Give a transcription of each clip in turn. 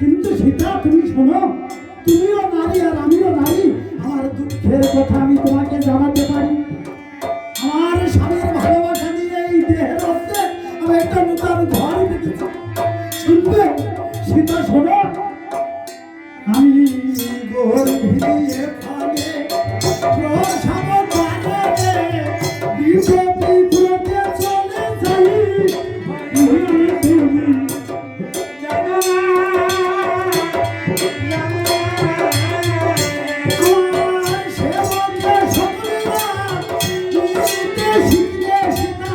কিন্তু সীতা তুমি শোনো, তুমিও নারী আর আমিও নারী। আমার দুঃখের কথা আমি তোমাকে জানাতে পারি। আমার স্বামীর ভালোবাসা নিয়ে এই দেহের মধ্যে আমি একটা নতুন ঘর পেতেছি। শুনবে সীতা শোনো, আমি গোল ভিড়িয়ে ফালে প্রসাদ বানালে বিপদে বিপদে চলে যাই। তুমি জানো না আমার সেবকে সকলেরা নিতে শিখলে সীতা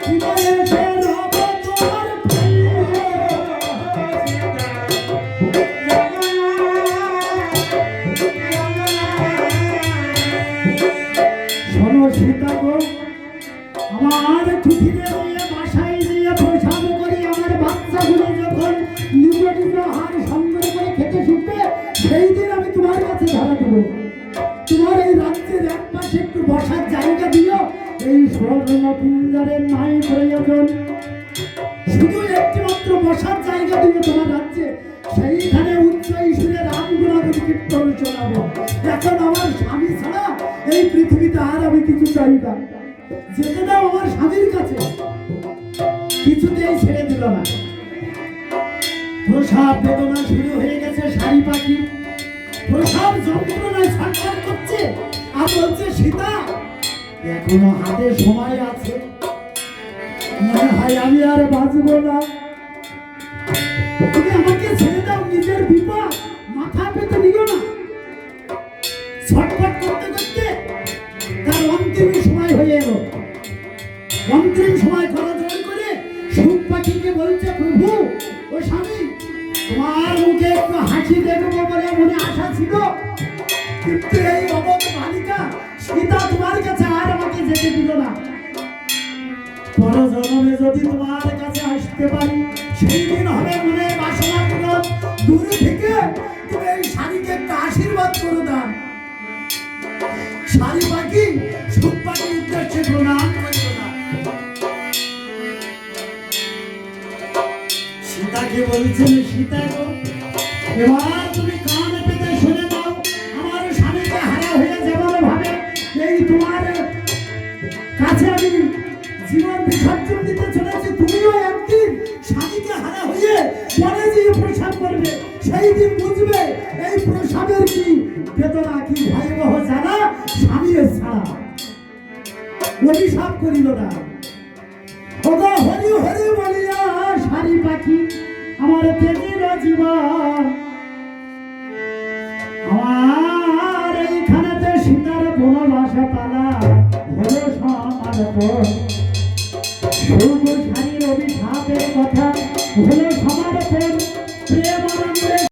বিনয়ে সে রব তোমার প্রিয়। শোনো সীতা গো, আমার কুঠিরে নিয়ে বাসায় নিয়ে প্রসাদ করি। আমার বাচ্চাগুলো যখন নিজ নিজ হার সংগ্রহ করে খেতে শিখবে, সেই দিন আমি তোমার কাছে ধরা দেবো। তোমার এই রাজ্যের এক পাশে একটু বসার জায়গা দিও। এই স্বর্ণ পিঞ্জরের নাই প্রয়োজন, শুধু একটি মাত্র বসার জায়গা দিও তোমার রাজ্যে। সেইখানে উচ্চ ঈশ্বরের রাম গুণাগুণ কীর্তন শোনাবো। এখন আমার স্বামী ছাড়া এই পৃথিবীতে আর আমি কিছু চাই না। যেতে দাও আমার স্বামীর কাছে। কিছুতেই ছেড়ে দিল না। প্রসাব বেদনা শুরু হয়ে গেছে। শাড়ি পাখি প্রসাব যন্ত্রণায় ছটফট করছে আর বলছে, সীতা এখনো হাতে সময় আছে, মনে হয় আমি আর বাঁচবো না। তুমি আমাকে ছেড়ে দাও, নিজের বিপদ মাথা পেতে নিও না। ছটফট করতে করতে তার অন্তিম সময় হয়ে এলো। অন্তিম সময় করজোড় করে সুখ পাখিকে বলছে, প্রভু ও স্বামী, তোমার মুখে একটু হাসি দেখবো বলে মনে আশা ছিল, কিন্তু এই অবধ বালিকা সীতা তোমার কাছে আর আমাকে যেতে দিল না। পরজন্মে যদি তোমার কাছে আসতে পারি, সেই দিন হবে মনে বাসনা পূরণ। দূরে থেকে তুমি এই শাড়িকে একটা আশীর্বাদ করে দাও। শাড়ি পাখি সুখ পাখির উদ্দেশ্যে প্রণাম করতো না। সীতাকে বলছেন, সীতা গো, এবার তুমি কান পেতে শুনে দাও। আমার স্বামীকে হারা হয়ে যেমন ভাবে এই তোমার কাছে আমি জীবন বিসর্জন দিতে চলেছি, তুমিও একদিন স্বামীকে হারা হয়ে পরে যে প্রসাব করবে, সেই দিন বুঝবে এই প্রসাবের কি বেদনা, কি ভয়াবহ জানা স্বামীর ছাড়া। অভিশাপ করিল না। ওগো হরি হরি বলিয়া শাড়ি পাখি আমার তেজিল জীবন। আমার এইখানেতে সীতার বনবাসা পালা হলো সমার পর।